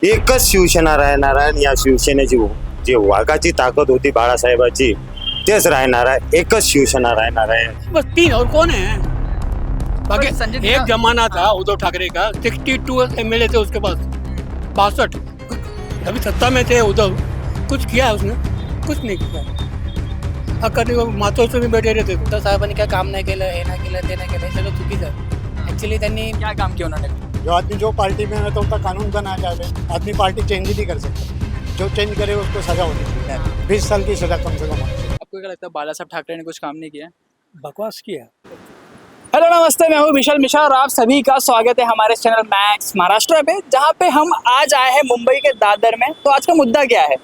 एकच शिवसेना राहणार आहे आणि या शिवसेनेची जी वाघाची ताकद होती बाळासाहेबाची तेच राहणार आहे. एकच शिवसेना राहणार आहे. बस तीन और कौन है बाकी संजय एक जमाना था उद्धव ठाकरे का 62 एमएलए थे उसके पास 62 अभी सत्ता में थे उद्धव कुछ किया उसने कुछ नहीं किया कधी मातोश्री से भी बैठे रहते थे. उद्धव साहेबांनी काय काम नाही केलं हे नाही केलं ते नाही केलं हे सगळं चुकीचं आहे ॲक्च्युली त्यांनी क्या काम किया उन्होंने? जो आदमी जो पार्टी में है तो उसका कानून बना जाए. आदमी पार्टी चेंज ही नहीं कर सकता. जो चेंज करे उसको सजा होनी चाहिए. 20 साल की सजा कम से कम. आपको क्या लगता है बाला साहब ठाकरे ने कुछ काम नहीं किया? बकवास किया. हेलो नमस्ते, मैं हूँ विशाल मिश्रा और आप सभी का स्वागत है हमारे चैनल मैक्स महाराष्ट्र पे, जहाँ पे हम आज आए हैं मुंबई के दादर में. तो आज का मुद्दा क्या है?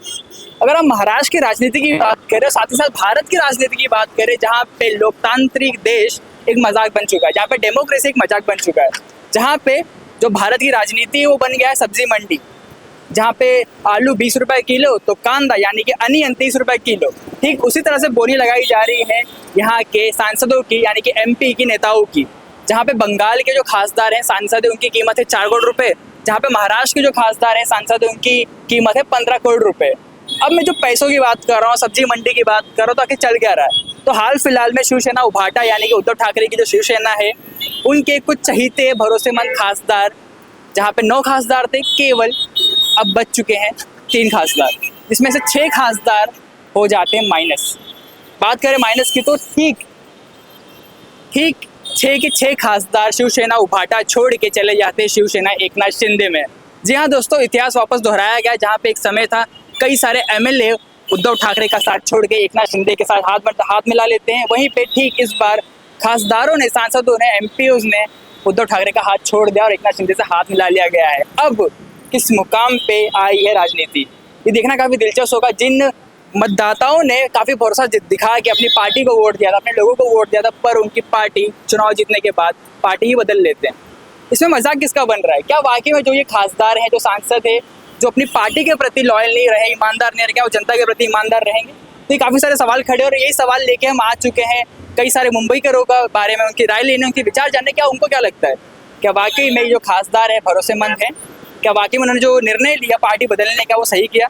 अगर हम महाराष्ट्र की राजनीति की बात करें, साथ ही साथ भारत की राजनीति की बात करें, जहाँ पे लोकतांत्रिक देश एक मजाक बन चुका है, जहाँ पे डेमोक्रेसी एक मजाक बन चुका है, जहाँ पे जो भारत की राजनीति है वो बन गया है सब्जी मंडी, जहाँ पे आलू 20 रुपए किलो तो कांदा यानी कि अनियन 30 रुपए किलो. ठीक उसी तरह से बोली लगाई जा रही है यहाँ के सांसदों की यानी कि एमपी की नेताओं की, जहाँ पे बंगाल के जो खासदार हैं सांसद हैं उनकी कीमत है 4 करोड़ रुपए, जहाँ पे महाराष्ट्र के जो खासदार हैं सांसद हैं उनकी कीमत है 15 करोड़ रुपए. अब मैं जो पैसों की बात कर रहा हूँ, सब्जी मंडी की बात कर रहा हूँ, तो आखिर चल क्या रहा है? तो हाल फिलहाल में शिवसेना उभाटा यानी कि उद्धव ठाकरे की जो शिवसेना है उनके कुछ चहीते भरोसेमंद खासदार, जहाँ पे 9 खासदार थे केवल, अब बच चुके हैं 3 खासदार, जिसमें से 6 खासदार हो जाते हैं माइनस. बात करें माइनस की तो ठीक 6 के 6 खासदार शिवसेना उभाटा छोड़ के चले जाते हैं शिवसेना एकनाथ शिंदे में. जी हाँ दोस्तों, इतिहास वापस दोहराया गया, जहाँ पे एक समय था कई सारे एमएलए उद्धव ठाकरे का साथ छोड़ के एकनाथ शिंदे के साथ हाथ मिला लेते हैं. वहीं पे ठीक इस बार खासदारों ने, सांसदों ने, एमपीओ ने उद्धव ठाकरे का हाथ छोड़ दिया और एकनाथ शिंदे से हाथ मिला लिया गया है. अब किस मुकाम पे आई है राजनीति, ये देखना काफी दिलचस्प होगा. जिन मतदाताओं ने काफी भरोसा दिखा के अपनी पार्टी को वोट दिया था, अपने लोगों को वोट दिया था, पर उनकी पार्टी चुनाव जीतने के बाद पार्टी ही बदल लेते हैं. इसमें मजाक किसका बन रहा है? क्या वाकई में जो ये खासदार हैं, जो सांसद है, जो अपनी पार्टी के प्रति लॉयल नहीं रहे, ईमानदार नहीं रहे, क्या वो जनता के प्रति ईमानदार रहेंगे? तो ये काफी सारे सवाल खड़े, और यही सवाल लेके हम आ चुके हैं कई सारे मुंबई के लोगों के बारे में, उनकी राय लेने, उनके विचार जानने. क्या उनको क्या लगता है, क्या वाकई में जो खासदार है भरोसेमंद है? क्या वाकई में उन्होंने जो निर्णय लिया पार्टी बदलने का वो सही किया?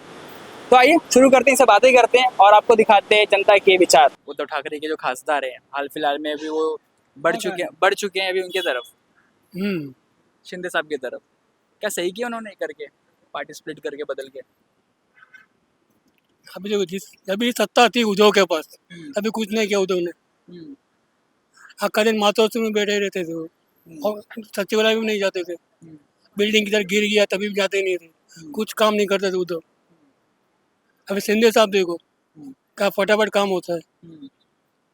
तो आइए शुरू करते हैं, इनसे बातें करते हैं और आपको दिखाते हैं जनता के विचार. उद्धव ठाकरे के जो खासदार हैं हाल फिलहाल में अभी वो बढ़ चुके हैं अभी उनके तरफ, शिंदे साहब की तरफ. क्या सही किया उन्होंने करके, पार्टी स्प्लिट करके बदल के? अभी जो अभी सत्ता थी उद्धव के पास, अभी कुछ नहीं किया उद्धव ने. अक्का दिन मातोश्री में बैठे रहते थे वो, और सचिवालय भी नहीं जाते थे. बिल्डिंग किधर गिर गया तभी भी जाते नहीं थे. कुछ काम नहीं करते थे उद्धव. अभी शिंदे साहब देखो, क्या फटाफट काम होता है.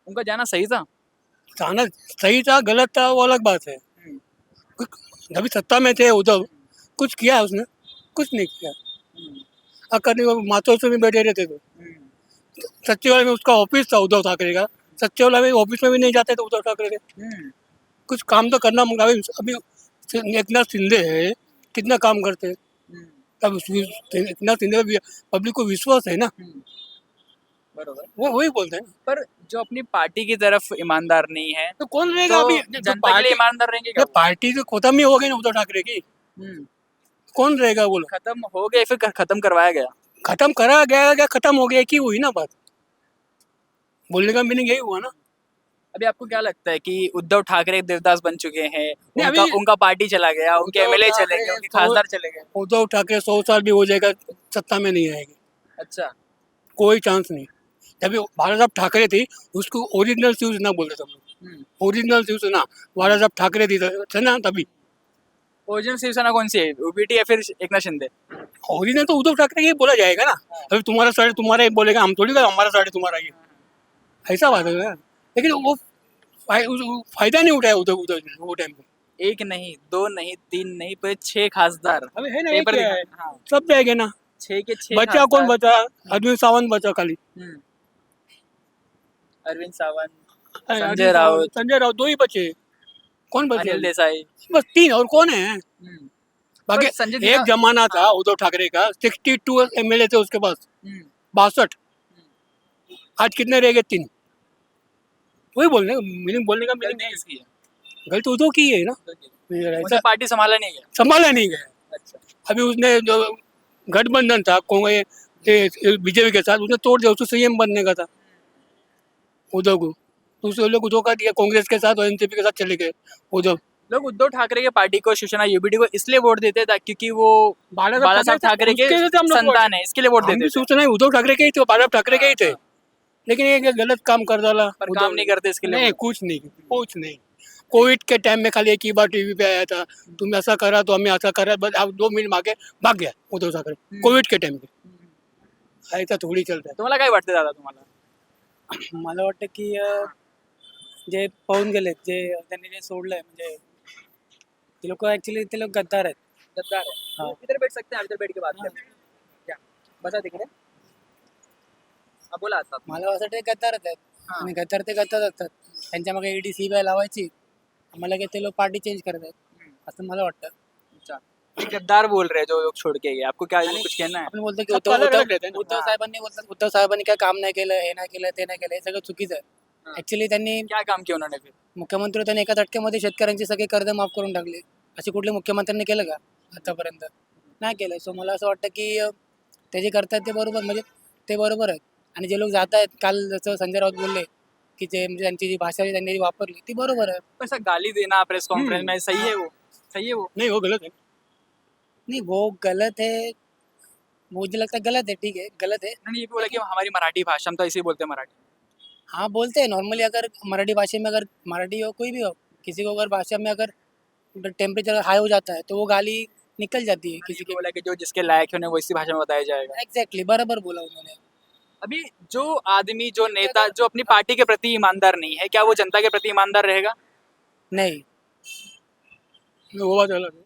उनका जाना सही था? जाना सही था गलत था वो अलग बात है. अभी सत्ता में थे उद्धव, कुछ किया उसने? कुछ नहीं किया. अक्का दिन मातोश्री में बैठे रहते थे. सचिवालय में उसका ऑफिस था उद्धव ठाकरे का, सचिवालय में ऑफिस में भी नहीं जाते थे उद्धव ठाकरे के. कुछ काम तो करना मंगा. अभी एकनाथ शिंदे है, कितना काम करते हैं. अब एकनाथ शिंदे पे पब्लिक को विश्वास है ना, बरोबर. वो वही बोलते हैं. पर जो अपनी पार्टी की तरफ ईमानदार नहीं है तो कौन रहेगा तो अभी? जनता के लिए ईमानदार रहेंगे क्या? पार्टी तो खत्म ही हो गई ना उद्धव ठाकरे की. कौन रहेगा बोलो? खत्म हो गए फिर खत्म करवाया गया. खत्म करा गया क्या खत्म हो गया की हुई ना बात. बोलने का मीनिंग यही हुआ ना. अभी आपको क्या लगता है कि उद्धव ठाकरे देवदास बन चुके हैं, नहीं, उनका पार्टी चला गया, उनके एमएलए चले गए, उनके खासदार चले गए? उद्धव ठाकरे 100 साल भी हो जाएगा, सत्ता में नहीं आएगी. अच्छा. कोई चांस नहीं. जब बाला साहब ठाकरे थी उसको ओरिजिनल शिवसेना बोलते थे हम लोग. ओरिजिनल शिवसेना बाला साहब ठाकरे थे ना तभी. ओरिजिनल शिवसेना कौन सी है, यूपीटी या फिर एकनाथ शिंदे? ओरिजिनल तो उद्धव ठाकरे ही बोला जाएगा ना. अभी तुम्हारा साइड तुम्हारा ही बोलेगा, हम थोड़ी का हमारा साइड तुम्हारा ही. ऐसा बात है ना. लेकिन वो फायदा नहीं उठाया उद्धव ने वो टाइम पे. 1 नहीं, 2 नहीं, 3 नहीं, पर 6 खासदार. अभी है ना, पेपर एक है. हाँ, सब जाएंगे ना. 6 के 6 बचा कौन बचा? अरविंद सावंत बचा खाली. अरविंद सावंत, संजय राउत 2 ही बचे. कौन बचे? अनिल देसाई. बस 3 और कौन है बाकी? पर संजय एक जमाना था उद्धव ठाकरे का 62 एमएलए थे उसके पास 62. आज कितने रह गए? 3. वही बोलने का मीनिंग नहीं इसकी है. गलती उद्धव की है ना. मुझे पार्टी संभाला नहीं गया. संभाला नहीं गया. अच्छा. अभी उसने जो गठबंधन था बीजेपी के साथ, उसने तोड़ दिया, उसको सीएम बनने का था उद्धव को, तो उसे लोग धोखा दिया, कांग्रेस के साथ और एनसीपी के साथ चले गए उद्धव। लोग उद्धव ठाकरे के पार्टी को, शिवसेना यूबीडी को इसलिए वोट देते थे क्योंकि वो बाला साहब ठाकरे के उसके लिए तो हम लोग संतान है, इसके लिए वोट हम देते भी थे। सोचना है उद्धव ठाकरे के ही थे, बाला ठाकरे के ही थे, लेकिन ये गलत काम कर डाला पर उद्धव काम ने। नहीं करते इसके लिए नहीं, वोट। कुछ नहीं। कोविड के टाइम में खाली एक ही बार टीवी पे आया था, तुम ऐसा करा तो हमें ऐसा करा, बस आप 2 मिनट मांगे भाग गया उद्धव ठाकरे कोविड के टाइम पे। ऐसा थोडी चालत आहे. तुम्हाला काय वाटतं दादा तुम्हाला? मला वाटतं की जे पाहून गेलेत, जे त्यांनी जे सोडलंय, म्हणजे ते लोक ऍक्च्युली ते लोक गद्दार आहेत. गद्दार है। हाँ। इधर बैठ सकते हैं, इधर बैठ के बात करते हैं क्या? बसा तिकडे बोला आता मला असं वाटतं ते गद्दारच आहेत. हा. आणि गद्दार ते गद्दार असतात. त्यांच्या मागे ईडी सीबीआय लावायची, आम्हाला काय ते लोक पार्टी चेंज करत आहेत असं मला वाटतं. अच्छा, ये गद्दार बोल रहे हैं जो लोग छोड़ के गए, आपको क्या कुछ कहना है? आपण बोलतो की सबको अलग अलग रहते हैं ना. उद्धव साहेबांनी बोलतात, उद्धव साहेबांनी काय काम नाही केलं, हे नाही केलं, ते नाही केलं, हे सगळं चुकीचं आहे. हा. ऍक्च्युली त्यांनी क्या काम किया उन्होंने फिर? मुख्यमंत्री त्यांनी एका झटक्यामध्ये शेतकऱ्यांचे सगळे कर्ज माफ करून टाकले. असे कुठले मुख्यमंत्र्यांनी केलं का आतापर्यंत? नाही केलं. सो मला असं वाटतं की ते जे करतात ते बरोबर, म्हणजे ते बरोबर आहेत. आणि जे लोक जात आहेत, काल जसं संजय राऊत बोलले की जे म्हणजे त्यांची जी भाषा त्यांनी जी वापरली ती बरोबर आहे. ऐसा गाली देना प्रेस कॉन्फ्रेंस में सही है वो? सही है वो? नहीं, वो गलत है. नहीं, वो गलत है, मुझे लगता है गलत है. ठीक है, गलत है. उन्होंने ये भी बोला कि हमारी मराठी भाषा, हम तो ऐसे ही बोलते हैं मराठी। हाँ, बोलते हैं नॉर्मली. अगर मराठी भाषा में, अगर मराठी हो कोई भी हो, किसी को अगर भाषा में अगर टेम्परेचर हाई हो जाता है तो वो गाली निकल जाती है किसी किसी को की. बोला कि जो जिसके लायक है उन्हें वो इसी भाषा में बताया जाएगा। एग्जैक्टली, बराबर बोला उन्होंने. अभी जो आदमी, जो नेता, जो अपनी पार्टी के प्रति ईमानदार नहीं है, क्या वो जनता के प्रति ईमानदार रहेगा? नहीं, वो बात अलग है.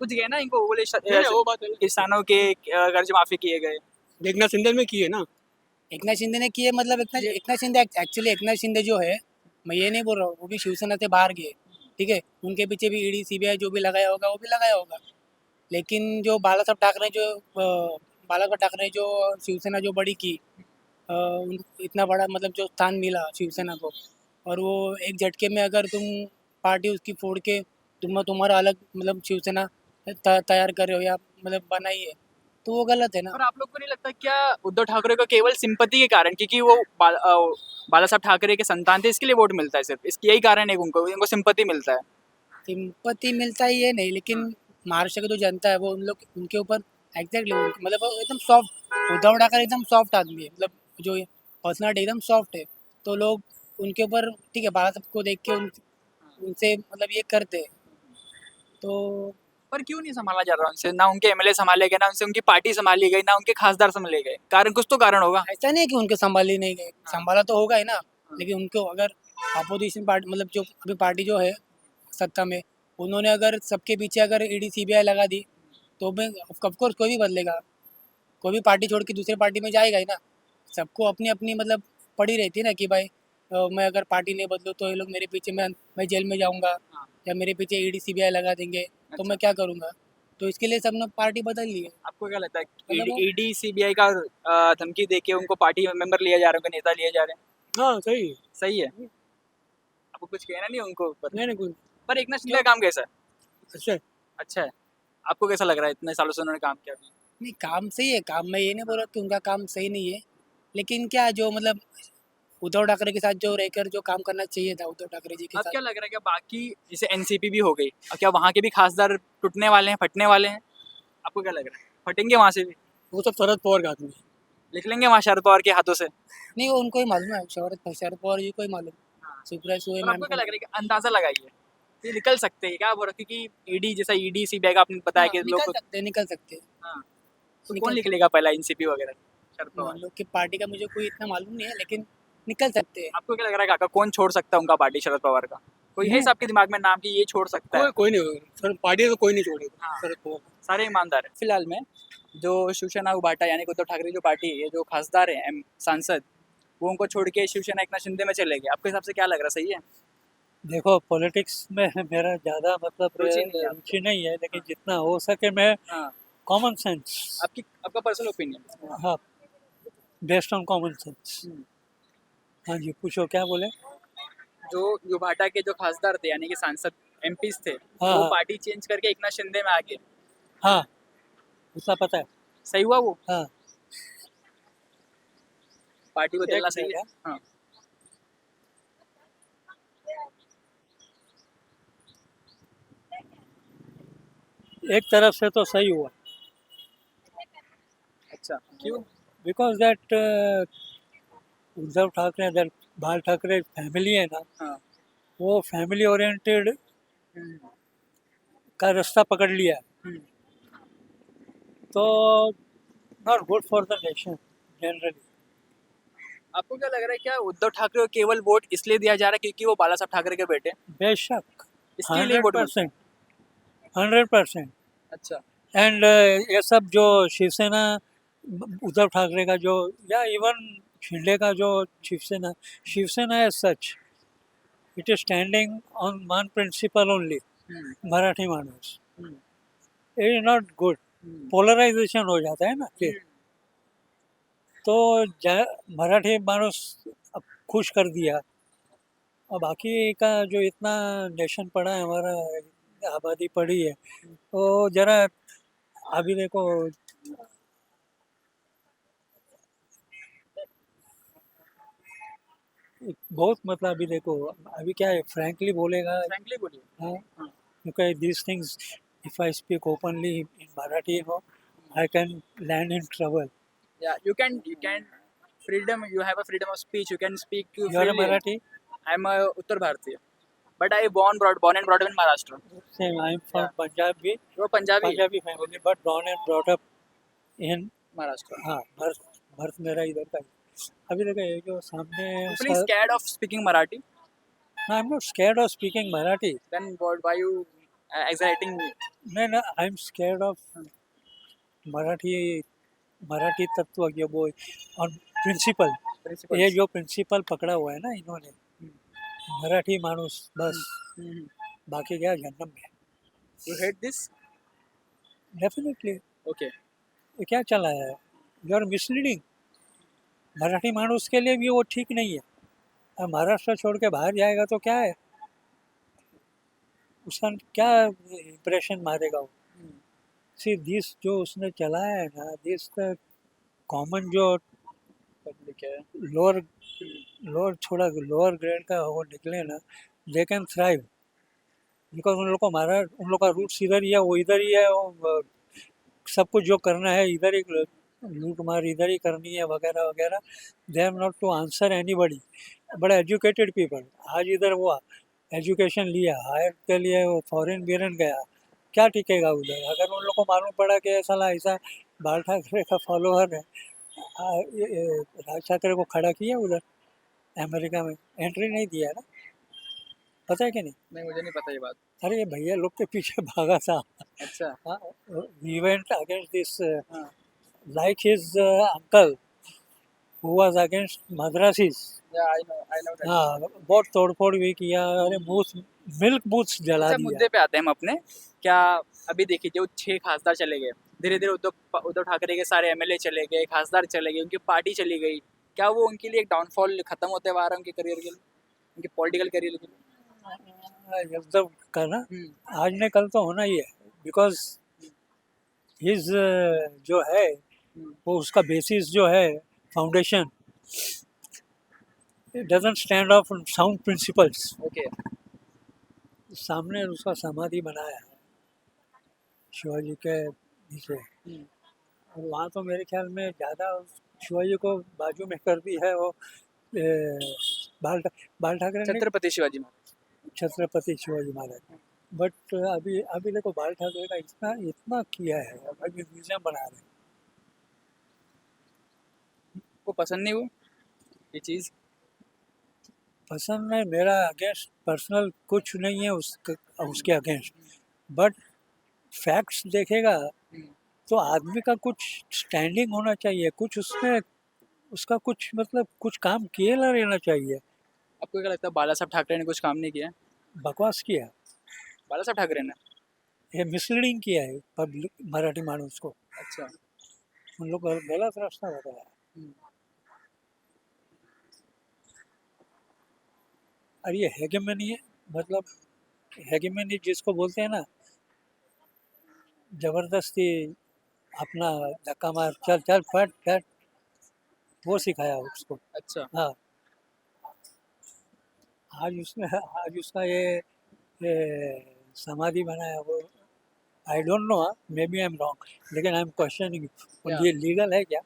कुछ गए ना इनको, वो बोले नहीं, वो बात अलग है. किसानों के कर्ज माफी किए गए। एकनाथ शिंदे में किए ना. एकनाथ शिंदे ने किए, मतलब एकनाथ शिंदे, एक्चुअली एकनाथ शिंदे जो है, मैं ये नहीं बोल रहा हूँ, वो भी शिवसेना से बाहर गए. ठीक है, उनके पीछे भी ईडी सीबीआई जो भी लगाया होगा वो भी लगाया होगा. लेकिन जो बाला साहब ठाकरे जो शिवसेना जो बड़ी की, इतना बड़ा मतलब जो स्थान मिला शिवसेना को, और वो एक झटके में अगर तुम पार्टी उसकी फोड़ के तुम्हारा अलग मतलब शिवसेना तैयार कर रहे हो या मतलब बनाई है, तो वो गलत है ना. और आप लोग को नहीं लगता क्या उद्धव ठाकरे को केवल सिंपति के कारण, क्योंकि वो बाला साहब ठाकरे के संतान थे, इसके लिए वोट मिलता है सिर्फ, इसकी यही कारण है उनको सिंपति मिलता है? सिंपत्ति मिलता है ये नहीं, लेकिन महाराष्ट्र की जो जनता है वो उनके ऊपर एग्जैक्टली, मतलब वो एकदम सॉफ्ट, उद्धव ठाकरे एकदम सॉफ्ट आदमी है, मतलब जो पर्सनालिटी एकदम सॉफ्ट है, तो लोग उनके ऊपर, ठीक है, बाला साहब को देख के उनसे मतलब ये करते हैं. तो पर क्यों नहीं संभाला जा रहा उनसे? ना उनके एमएलए संभाले गए, ना उनसे उनकी पार्टी संभाली गई, ना उनके खासदार संभाले गए। कारण, कुछ तो कारण होगा। ऐसा नहीं है कि उनके संभाली नहीं गए, संभाला तो होगा ही ना, लेकिन उनको अगर अपोजिशन पार्टी, मतलब जो अभी पार्टी जो है सत्ता में, उन्होंने अगर सबके पीछे अगर ईडी सीबीआई लगा दी तो मैं ऑफकोर्स कोई भी बदलेगा, कोई भी पार्टी छोड़ के दूसरे पार्टी में जाएगा ही ना. सबको अपनी अपनी मतलब पड़ी रहती है ना कि भाई मैं अगर पार्टी नहीं बदलूँ तो ये लोग मेरे पीछे, मैं जेल में जाऊँगा, या मेरे पीछे ईडी सीबीआई लगा देंगे तो मैं क्या करूँगा. तो इसके लिए सबने पार्टी बदल ली है. आपको क्या लगता है मतलब वो- ईडी सीबीआई का धमकी देके उनको पार्टी मेंबर लिया जा रहा है, उनको नेता लिए जा रहे हैं? हाँ, सही है. सही है। आपको कुछ कहना नहीं उनको ऊपर? नहीं नहीं, कुछ पर एकनाथ शिंदे का काम कैसा है? अच्छा है. अच्छा है। आपको कैसा लग रहा है, इतने सालों से उन्होंने काम किया? नहीं, काम सही है, काम मैं ये नहीं बोल रहा कि उनका काम सही नहीं है, लेकिन क्या जो मतलब उद्धव ठाकरे के साथ जो रहकर जो काम करना चाहिए था उद्धव ठाकरे जी के अब साथ. क्या लग रहा है कि बाकी जैसे एनसीपी भी हो गई, अब क्या वहाँ के भी खासदार टूटने वाले हैं, फटने वाले हैं? आपको क्या लग रहा है, फटेंगे वहाँ से भी? वो सब शरद पवार का आदमी है. लिख लेंगे वहाँ शरद पवार के हाथों से? नहीं, वो उनको ही मालूम है, शरद पवार जी को ही मालूम. सुप्रिया सुळे और मैम आपको क्या को. लग रहा है कि अंदाजा लगाइए ये निकल सकते हैं क्या? बोल रहे क्योंकि ईडी जैसा ईडी सीबीआई का आपने बताया कि हाँ, लोग, निकल सकते. हाँ, तो निकल कौन लिख लेगा पहला एनसीपी वगैरह? शरद पवार। हम लोग की पार्टी का मुझे कोई इतना मालूम नहीं है, लेकिन निकल सकते हैं. आपको क्या लग रहा है काका, कौन छोड़ सकता है उनका पार्टी शरद पवार का? कोई है आपके दिमाग में नाम कि ये छोड़ सकता है? कोई नहीं होगा सर, पार्टी तो कोई नहीं छोड़ेगा हाँ। शरद पवार. सारे ईमानदार है। फिलहाल में जो शिवसेना उभाटा यानी कि उद्धव ठाकरे जो पार्टी है, जो खासदार है सांसद, वो उनको छोड़ के शिवसेना एकनाथ शिंदे में चले गए, आपके हिसाब से क्या लग रहा है, सही है? देखो, पॉलिटिक्स में मेरा ज़्यादा मतलब रुचि नहीं है रुचि नहीं है, लेकिन जितना हो सके मैं हाँ, कॉमन सेंस, आपका पर्सनल ओपिनियन? हाँ, बेस्ड ऑन कॉमन सेंस. हाँ जी, पूछो क्या बोले. जो उभाटा के जो खासदार थे यानी कि सांसद एमपीज थे, हाँ, वो हाँ. पार्टी चेंज करके एकनाथ शिंदे में आ गए, हाँ उतना पता है। सही हुआ वो? हाँ पार्टी बदलना एक सही है? मिनट, हाँ। एक तरफ से तो सही हुआ, अच्छा, क्यों? Because that Uddhav Thackeray that बाल ठाकरे फैमिली है ना, हाँ। वो फैमिली ओरिएंटेड हम्म, का रास्ता पकड़ लिया है। हम्म। तो not good for the nation generally. आपको क्या लग रहा है, क्या उद्धव ठाकरे को केवल वोट इसलिए दिया जा रहा है क्योंकि वो बाला साहब ठाकरे के बेटे हैं? बेशक इसके लिए वोट मिलता 100%, 100%। है? अच्छा। एंड ये सब जो शिवसेना उद्धव ठाकरे का जो, या इवन शिंदे का जो Shiv Sena Shiv Sena as such, it is standing on one principle only, hmm, Marathi माणूस। Hmm, it is not good, hmm, polarization हो जाता है ना फिर। तो मराठी माणूस अब खुश कर दिया, और बाकी का जो इतना नेशन पड़ा है हमारा, आबादी पड़ी है, तो जरा अभी देखो बहुत मतलब अभी देखो, अभी क्या है फ्रैंकली बोलेगा। फ्रैंकली बोलिए। हाँ, हाँ। क्योंकि these things, if I speak openly in Marathi, I can land in trouble. Yeah, you can freedom. You have a freedom of speech. You can speak You are a freely. Marathi? I'm a Uttar Bharatiya, but I born and brought up in Maharashtra. Same, I am from Yeah. Punjabi, वो पंजाबी है? Punjabi family, but born and brought up in, Maharashtra. हाँ, birth मेरा इधर का ही। अभी देखो ये जो सामने People is उसका, scared of speaking Marathi. I am not scared of speaking Marathi. Then why you exciting me? No, I am scared of Marathi Marathi तत्व ये वो और प्रिंसिपल, Principles. ये जो प्रिंसिपल पकड़ा हुआ है ना इन्होंने, मराठी मानुस बस, Mhm. बाकी क्या जन्म में। You hate this? Definitely Okay. ये क्या चला है, यू आर मिसलीडिंग। मराठी मानुस के लिए भी वो ठीक नहीं है। अब महाराष्ट्र छोड़ के बाहर जाएगा तो क्या है, उसका क्या इम्प्रेशन मारेगा वो। सी दिस जो उसने चलाया है ना, दिस द कॉमन जो Public है। लोअर लोअर थोड़ा लोअर ग्रेड का वो निकले ना, दे कैन थ्राइव, बिकॉज उन लोग का रूट्स इधर ही है, वो इधर ही है, वो सब कुछ जो करना है इधर ही, लूट मार इधर ही करनी है वगैरह वगैरह। They are not to answer anybody, बड़े एजुकेटेड पीपल। आज इधर हुआ, एजुकेशन लिया, हायर के लिए वो फॉरेन बिरन गया, क्या टिकेगा उधर। अगर उन लोग को मालूम पड़ा कि साला ऐसा बाल ठाकरे का फॉलोअर है, राज ठाकरे को खड़ा किया उधर अमेरिका में, एंट्री नहीं दिया ना, पता है कि नहीं। नहीं, मुझे नहीं पता ये बात। अरे ये भैया लोग के पीछे भागा था। अच्छा। वी वेंट अगेंस्ट दिस, हाँ। like his uncle who was against Madrasis. Yeah, I know that. हाँ, बहुत तोड़फोड़ भी किया, अरे बूथ, मिल्क बूथ्स जला अच्छा, दिया। मुद्दे पे आते हैं हम अपने। क्या अभी देखिए, जो 6 खासदार चले गए, धीरे धीरे उद्धव ठाकरे के सारे एमएलए चले गए, खासदार चले गए, उनकी पार्टी चली गई। क्या वो उनके लिए एक डाउनफॉल खत्म होते हुए आ रहा है उनके करियर के लिए, उनके पॉलिटिकल करियर के लिए? उद्धव का ना आज नहीं कल तो होना ही है, बिकॉज हिज जो है वो उसका बेसिस जो है foundation, it doesn't stand of sound principles. Okay. सामने उसका समाधि बनाया है शिवाजी के नीचे, और वहाँ तो मेरे ख्याल में ज़्यादा शिवाजी को बाजू में कर दी है वो बाल ठाकरे ने, छत्रपति शिवाजी महाराज। छत्रपति शिवाजी महाराज। बट अभी अभी देखो बाल ठाकरे का इतना इतना किया है, अभी म्यूजियम बना रहे हैं। को पसंद नहीं वो ये चीज़? पसंद है, मेरा अगेंस्ट पर्सनल कुछ नहीं है उसके अगेंस्ट, बट फैक्ट्स देखेगा तो आदमी का कुछ स्टैंडिंग होना चाहिए, कुछ उसमें उसका कुछ मतलब कुछ काम किए ला रहना चाहिए। आपको क्या लगता है, बाला साहब ठाकरे ने कुछ काम नहीं किया? बकवास किया, बाला साहब ठाकरे ने? ये मिसलीडिंग किया है पब्लिक मराठी मानुस को, अच्छा। उन लोग गलत रास्ता बताया। और ये हेगेमनी है, मतलब हेगेमनी जिसको बोलते हैं ना, जबरदस्ती अपना धक्का मार, चल चल फट फट, वो सिखाया उसको। अच्छा। हाँ, आज उसका ये समाधि बनाया वो, I don't know, maybe I am wrong, लेकिन आई एम क्वेश्चनिंग, क्या? ये लीगल है क्या?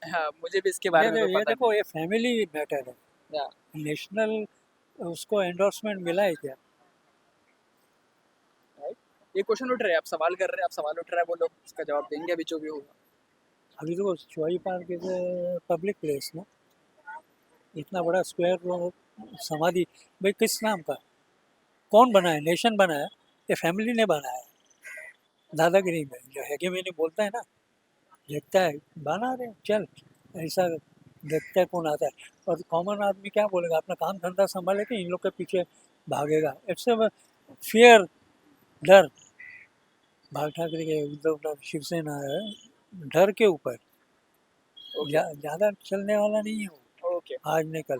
हाँ, मुझे भी इसके बारे में तो ये पता देखो, ये फैमिली मैटर है, नहीं। या, नेशनल उसको एंडोर्समेंट मिला है क्या? राइट। ये क्वेश्चन उठ रहे हैं, आप सवाल कर रहे हैं, आप सवाल उठ रहा है, वो लोग उसका जवाब देंगे अभी जो भी होगा। अभी तो चौई पार्क इज पब्लिक प्लेस ना, इतना बड़ा स्क्वायर समाधि, भाई किस नाम का, कौन बनाया? नेशन बनाया या फैमिली ने बनाया? दादागिरी में जो हेगेमनी बोलता है ना, देखता है बना रहे चल, ऐसा देखता है कौन आता है, और कॉमन आदमी क्या बोलेगा? अपना काम धंधा संभाले कि इन लोग के पीछे भागेगा? इट्स फियर, डर। बाल ठाकरे के, उद्धव शिवसेना है, डर के ऊपर ज्यादा चलने वाला नहीं है वो, ओके। आज नहीं कल।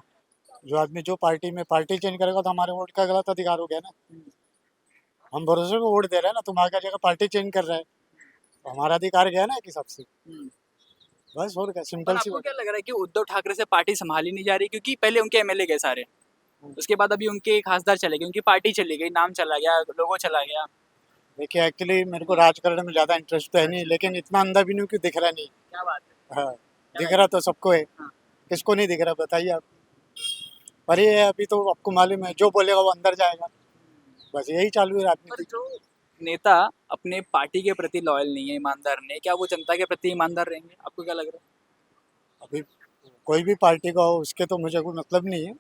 जो आदमी जो पार्टी में पार्टी चेंज करेगा तो हमारे वोट का गलत अधिकार हो गया ना। हम भरोसे को वोट दे रहे हैं ना, तुम आगे जगह पार्टी चेंज कर रहे हैं तो हमारा अधिकार गया ना एक हिसाब से। बस और क्या, पर सिंपल सी आपको बात। क्या लग रहा है कि उद्धव ठाकरे से पार्टी संभाली नहीं जा रही? क्योंकि पहले उनके एमएलए गए सारे, उसके बाद अभी उनके खासदार चले गए, उनकी पार्टी चली गई, नाम चला गया, लोगो चला गया। देखिए एक्चुअली मेरे को राजकारण में ज़्यादा इंटरेस्ट तो है नहीं, लेकिन इतना अंधा भी नहीं कि दिख रहा नहीं। क्या बात है। हाँ, दिख रहा तो सबको है, हाँ। किसको नहीं दिख रहा बताइए आप। पर ये है, अभी तो आपको मालूम है जो बोलेगा वो अंदर जाएगा, बस यही चालू है पर राजनीति। जो नेता अपने पार्टी के प्रति लॉयल नहीं है, ईमानदार नहीं है, क्या वो जनता के प्रति ईमानदार रहेंगे? आपको क्या लग रहा है? अभी कोई भी पार्टी का हो उसके तो मुझे कोई मतलब नहीं है,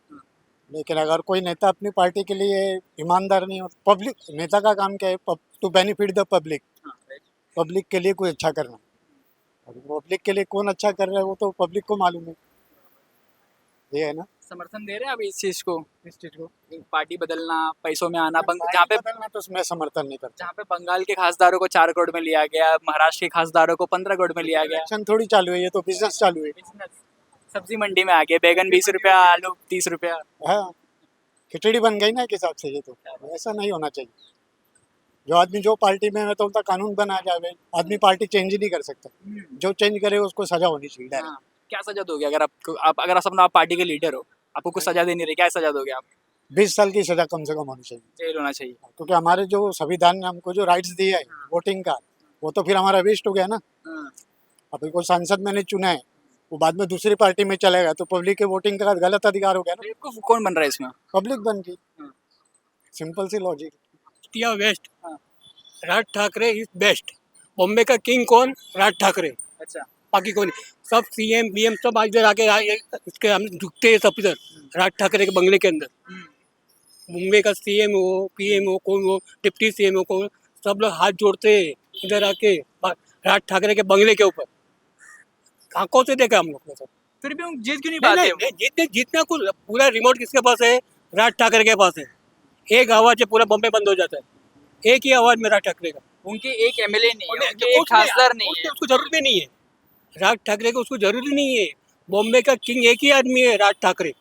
लेकिन अगर कोई नेता अपनी पार्टी के लिए ईमानदार नहीं हो, पब्लिक नेता का काम क्या है? टू बेनिफिट द पब्लिक, हाँ, right। पब्लिक के लिए कोई अच्छा करना। अब पब्लिक के लिए कौन अच्छा कर रहा है वो तो पब्लिक को मालूम है, ये है ना। समर्थन दे रहे हैं अभी इस चीज को, इस चीज को पार्टी बदलना, पैसों में आना, जहाँ पे बदलना तो मैं समर्थन नहीं करता। जहाँ पे बंगाल के खासदारों को 4 करोड़ में लिया गया, महाराष्ट्र के खासदारों को 15 करोड़ में लिया गया। इलेक्शन थोड़ी चालू है, ये तो बिजनेस चालू है। बिजनेस, सब्जी मंडी में आ गए, बैगन 20 रुपया, आलू 30 रुपया। हाँ, खिचड़ी बन गई ना एक हिसाब से, ये तो ऐसा नहीं होना चाहिए। जो आदमी जो पार्टी में है तो उनका कानून बना जाए, आदमी पार्टी चेंज ही नहीं कर सकता, जो चेंज करे उसको सजा होनी चाहिए डायरेक्ट। हाँ, क्या सजा दोगे अगर अगर आप पार्टी के लीडर हो, आपको कुछ सजा देनी रही, क्या सजा दोगे आप? 20 साल की सजा कम से कम होनी चाहिए, जेल होना चाहिए। क्योंकि हमारे जो संविधान ने हमको जो राइट्स दिए है वोटिंग का, वो तो फिर हमारा वेस्ट हो गया ना। हाँ, अभी कोई सांसद मैंने चुना है, वो बाद में दूसरी पार्टी में चलेगा तो पब्लिक के वोटिंग का गलत अधिकार हो गया ना, बेवकूफ कौन बन रहा है इसमें? पब्लिक बन गई। हाँ। सिंपल सी लॉजिक। इंडिया वेस्ट, हाँ। राज ठाकरे इज बेस्ट। बॉम्बे का किंग कौन? राज ठाकरे, अच्छा। बाकी कौन नहीं। सब सीएम बीएम सब इधर आके इसके हम झुकते हैं सब इधर राज ठाकरे के बंगले के अंदर। मुंबई का सीएम हो, पीएम हो, कोई हो, डिप्टी सीएम हो, कोई, सब लोग हाथ जोड़ते हैं इधर आके राज ठाकरे के बंगले के ऊपर। आंखों से देखा हम लोग ने सब। फिर भी हम जीत क्यों नहीं नहीं, पाते? नहीं, नहीं, जितना कुछ पूरा रिमोट किसके पास है? राज ठाकरे के पास है। एक आवाज से पूरा बॉम्बे बंद हो जाता है, एक ही आवाज में राज ठाकरे का। उनके एक एमएलए नहीं है, उनके एक उसमें- खासदार नहीं है। उसको जरूरत भी नहीं है राज ठाकरे को, उसको जरूरी नहीं है। बॉम्बे का किंग एक ही आदमी है, राज ठाकरे।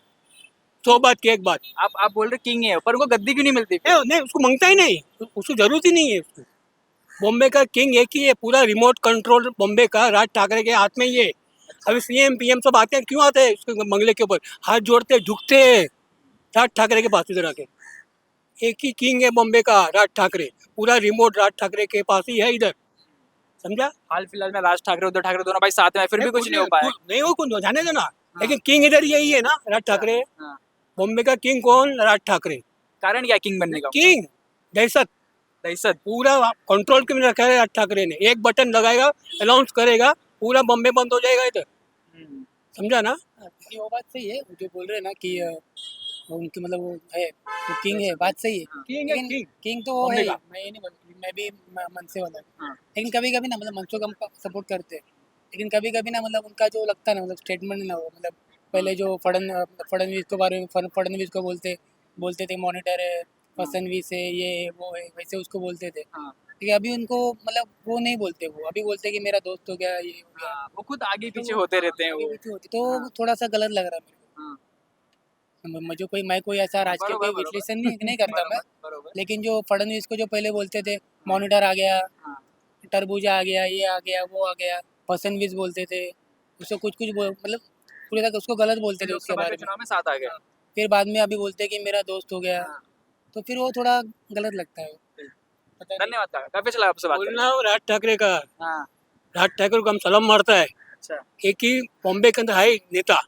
100 बात की एक बात। आप बोल रहे किंग है, पर उनको गद्दी क्यों नहीं मिलती? नहीं, उसको मांगता ही नहीं, उसको जरूरत ही नहीं है उसको। बॉम्बे का किंग एक ही है, पूरा रिमोट कंट्रोल बॉम्बे का राज ठाकरे के हाथ में ही है। अभी सीएम पीएम सब आते हैं, क्यों आते हैं उसके बंगले के ऊपर? हाथ जोड़ते झुकते हैं राज ठाकरे के पास इधर आके। एक ही किंग है बॉम्बे का, राज ठाकरे। पूरा रिमोट राज ठाकरे के पास ही है इधर, समझा? हाल फिलहाल में राज ठाकरे, उद्धव ठाकरे दोनों भाई साथ में हैं, फिर भी कुछ नहीं हो पाया। नहीं हो कुछ, जाने दो ना। लेकिन किंग इधर यही है ना, राज ठाकरे। हाँ। बॉम्बे का किंग कौन? राज ठाकरे। कारण क्या किंग बनने का? किंग दहशत, दहशत। पूरा कंट्रोल के में रखा है राज ठाकरे ने। एक बटन लगाएगा, अनाउंस करेगा, पूरा बॉम्बे बंद हो जाएगा इधर, समझा ना? ये वो बात सही है जो बोल रहे हैं ना कि उनके मतलब वो है, वो किंग है, बात सही है। किंग है, लेकिन किंग। किंग तो वो बॉम्बे है ही, का। मैं ये नहीं बोल, मैं भी मन से वाला हाँ। हूँ। लेकिन कभी कभी ना मतलब मंचों का हम सपोर्ट करते हैं, लेकिन कभी कभी ना मतलब उनका जो लगता है ना, मतलब स्टेटमेंट ना, वो मतलब पहले जो फडणवीस के बारे में फडणवीस को बोलते थे मॉनिटर है, फडणवीस है, ये वो है, वैसे उसको बोलते थे। हाँ। लेकिन अभी उनको मतलब वो नहीं बोलते, वो अभी बोलते हैं कि मेरा दोस्त हो गया, ये हो गया। हाँ, वो खुद आगे पीछे होते रहते हैं आगे वो। पीछे होती, तो हाँ। वो थोड़ा सा गलत लग रहा है मेरे को। हाँ। मैं कोई ऐसा राजकीय बरोबर, कोई बरोबर। विश्लेषण नहीं करता मैं, बरोबर। लेकिन जो फडणवीस को जो पहले बोलते थे मॉनिटर आ गया, हाँ। तरबूजा आ गया, ये आ गया, वो आ गया, पसंदीज बोलते थे उसको, कुछ मतलब पूरे तक उसको गलत बोलते थे उसके लोकसभा बारे के में। चुनाव में साथ आ गए। फिर बाद में अभी बोलते हैं कि मेरा दोस्त हो गया, हाँ। तो फिर वो थोड़ा गलत लगता है। पता नहीं। धन्यवाद काका, काफी चला आपसे बात करके। बोलना हो राज ठाकरे का, हाँ, राज ठाकरे को हम सलाम मारता है। अच्छा एक ही बॉम्बे के अंदर है नेता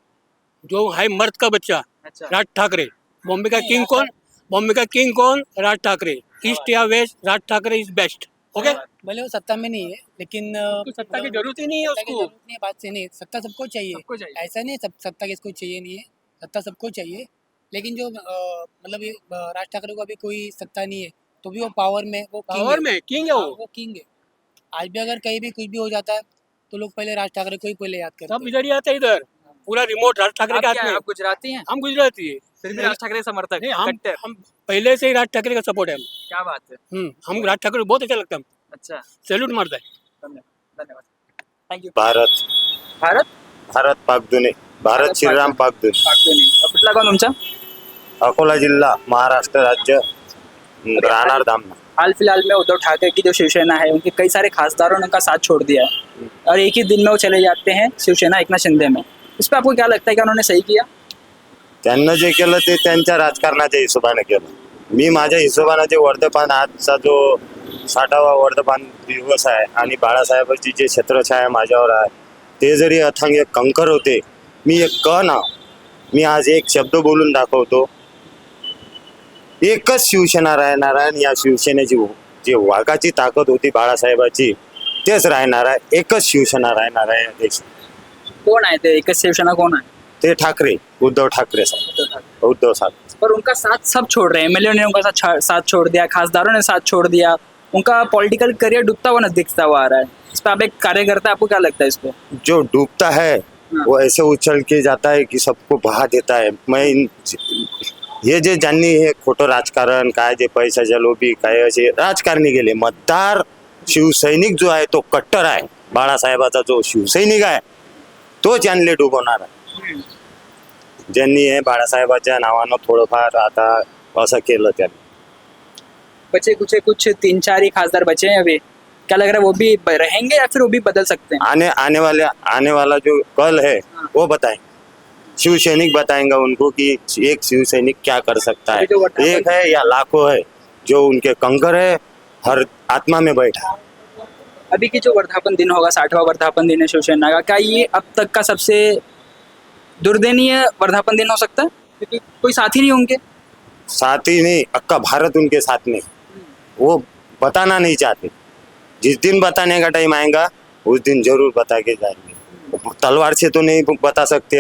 जो है मर्द का बच्चा, अच्छा। राज ठाकरे। बॉम्बे का नहीं, किंग राज कौन? बॉम्बे का किंग कौन? राज ठाकरे। ईस्ट या west, Raj Thackeray is best. Okay, भले वो सत्ता में नहीं है, लेकिन उसको सत्ता की जरूरत ही नहीं है सत्ता की उसको। जरूरत नहीं है, बात से नहीं, सत्ता सबको चाहिए। सबको चाहिए। ऐसा नहीं है सत्ता किसको चाहिए नहीं है, सत्ता सबको चाहिए। लेकिन जो मतलब ये राज ठाकरे को अभी कोई सत्ता नहीं है, तो भी वो पावर में, वो किंग पावर है। में किंग है हाँ, वो। वो किंग है। आज भी अगर कहीं भी कुछ भी हो जाता है तो लोग पहले राज ठाकरे को ही पहले याद करते सब हैं। इधर ही आते हैं इधर, पूरा रिमोट राज ठाकरे आप के हाथ क्या में है? है। आप गुजराती हैं? हम गुजराती है, फिर भी राज ठाकरे समर्थक नहीं हम कट्टर। हम पहले से ही राज ठाकरे का सपोर्ट है। क्या बात है। हम राज ठाकरे को बहुत अच्छा लगता है, अच्छा, सैल्यूट मारता है। धन्यवाद धन्यवाद, थँक्यू। भारत भारत भारत पाकदुने भारत श्रीराम पाकदुने पाकदुनी. कुठला गाव तुमचा? अकोला जिल्हा महाराष्ट्र राज्य राहणार धामणा. हाल फिलहाल में उद्धव ठाकरे की जो शिवसेना है उनके कई सारे खासदारों ने उनका साथ छोड़ दिया है और एक ही दिन में वो चले जाते हैं शिवसेना एकनाथ शिंदे में. इस पर आपको क्या लगता है कि उन्होंने सही किया? त्यांना जे केलं ते त्यांच्या राजकारणाच्या हिशोबाने केलं. मी माझ्या हिशोबाने जे वर्धमान आजचा जो 60वा वर्धमान दिवस आहे आणि बाळासाहेबांची जे छत्रछाया माझ्यावर आहे ते जरी अथांग एक कंकर होते, मी एक कण आहे. मी आज एक शब्द बोलून दाखवतो. एकच शिवसेना राहणार आहे आणि या शिवसेनेची जी वाघाची ताकद होती बाळासाहेबाची तेच राहणार आहे. एकच शिवसेना राहणार आहे या देशात. कौन आहे ते एकच शिवसेना कौन आहे? ते ठाकरे, उद्धव ठाकरे साहेब, उद्धव साहेब. पर उनका साथ सब छोड़ रहे हैं. एमएलए ने उनका साथ छोड़ दिया, खासदारों ने साथ छोड़ दिया, उनका पॉलिटिकल करियर डूबता हुआ दिखता हुआ आ रहा है. इस पर आप एक कार्यकर्ता, आपको क्या लगता है इस पर? जो डूबता है वो ऐसे उछल के जाता है की सबको बहा देता है. हे जे ज्यांनी हे खोटं राजकारण काय जे पैशाच्या लोभी काय असे राजकारणी गेले, मतदार शिवसैनिक जो आहे तो कट्टर आहे. बाळासाहेबाचा जो शिवसैनिक आहे तोच यांना डुबवणार आहे. ज्यांनी हे बाळासाहेबाच्या नावानं थोडंफार आता असं केलं त्यांनी. बचे कुछ 3-4 ही खासदार बचे हैं अभी. क्या लग रहा है वो भी रहेंगे या फिर वो भी बदल सकते हैं? आने वाला जो कल है वो बताएंगे. शिवसैनिक बताएंगे उनको कि एक शिवसैनिक क्या कर सकता है. अभी जो वर्तमान- एक है या लाखों है जो उनके कंकर है हर आत्मा में बैठा है. अभी की जो वर्धापन दिन होगा, 60वां वर्धापन दिन है शिवसेना का, क्या ये अब तक का सबसे दुर्दयनीय वर्धापन दिन हो सकता है? क्योंकि कोई साथी नहीं होंगे. साथ ही नहीं, अक्का भारत उनके साथ में. वो बताना नहीं चाहते. जिस दिन बताने का टाइम आएगा उस दिन जरूर बता के जाएंगे. तलवार से तो नहीं बता सकते.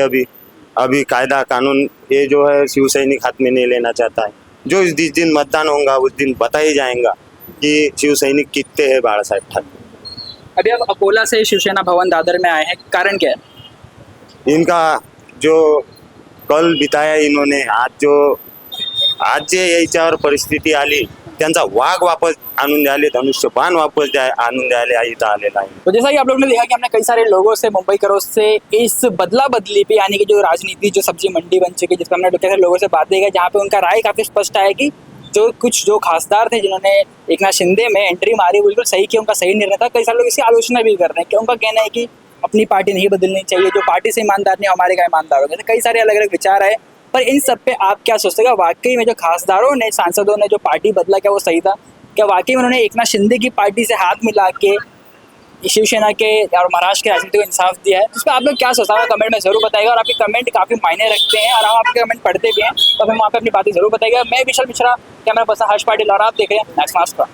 अभी कायदा कानून ये जो है शिवसैनिक हाथ में नहीं लेना चाहता है. जो जिस दिन मतदान होगा उस दिन बता ही जाएगा कि शिवसैनिक कितने हैं बाला साहेब ठाकरे. अभी आप अकोला से शिवसेना भवन दादर में आए हैं, कारण क्या है? इनका जो कल बिताया इन्होंने, आज जे याच्यावर परिस्थिती आली त्यांचा वाघ वापस आणून द्याले, धनुष्यबाण वापस आणून द्याले इथं आलेला आहे. तो जैसा कि आप लोगों ने देखा कि हमने कई सारे लोगों से, मुंबई करों से इस बदला बदली पे, यानी कि जो राजनीति, जो सब्जी मंडी बन चुकी है, जिसमें हमने कई सारे लोगों से बात की जहाँ पे उनका राय काफी स्पष्ट है कि जो खासदार थे जिन्होंने एकनाथ शिंदे में एंट्री मारी बिल्कुल सही किया, उनका सही निर्णय था. कई सारे लोग इसकी आलोचना भी कर रहे हैं कि उनका कहना है कि अपनी पार्टी नहीं बदलनी चाहिए, जो पार्टी से ईमानदार नहीं हमारे का ईमानदार होगा. कई सारे अलग अलग विचार आए, पर इन सब पे आप क्या सोचते हैं? वाकई में जो खासदारों ने, सांसदों ने जो पार्टी बदला, क्या वो सही था? क्या वाकई में उन्होंने एकनाथ शिंदे की पार्टी से हाथ मिला के शिवसेना के और महाराष्ट्र के राजनीति को इंसाफ दिया है? इस पर आप लोग क्या सोचते हैं कमेंट में जरूर बताइएगा. और आपके कमेंट काफी मायने रखते हैं और हम आपके कमेंट पढ़ते भी हैं, तो हमें वहाँ पे अपनी बातें जरूर बताइएगा. मैं विशाल मिश्रा, कैमरा पर्सन हर्ष पाटिल, और आप देख रहे हैं नेक्स्ट मास्क का.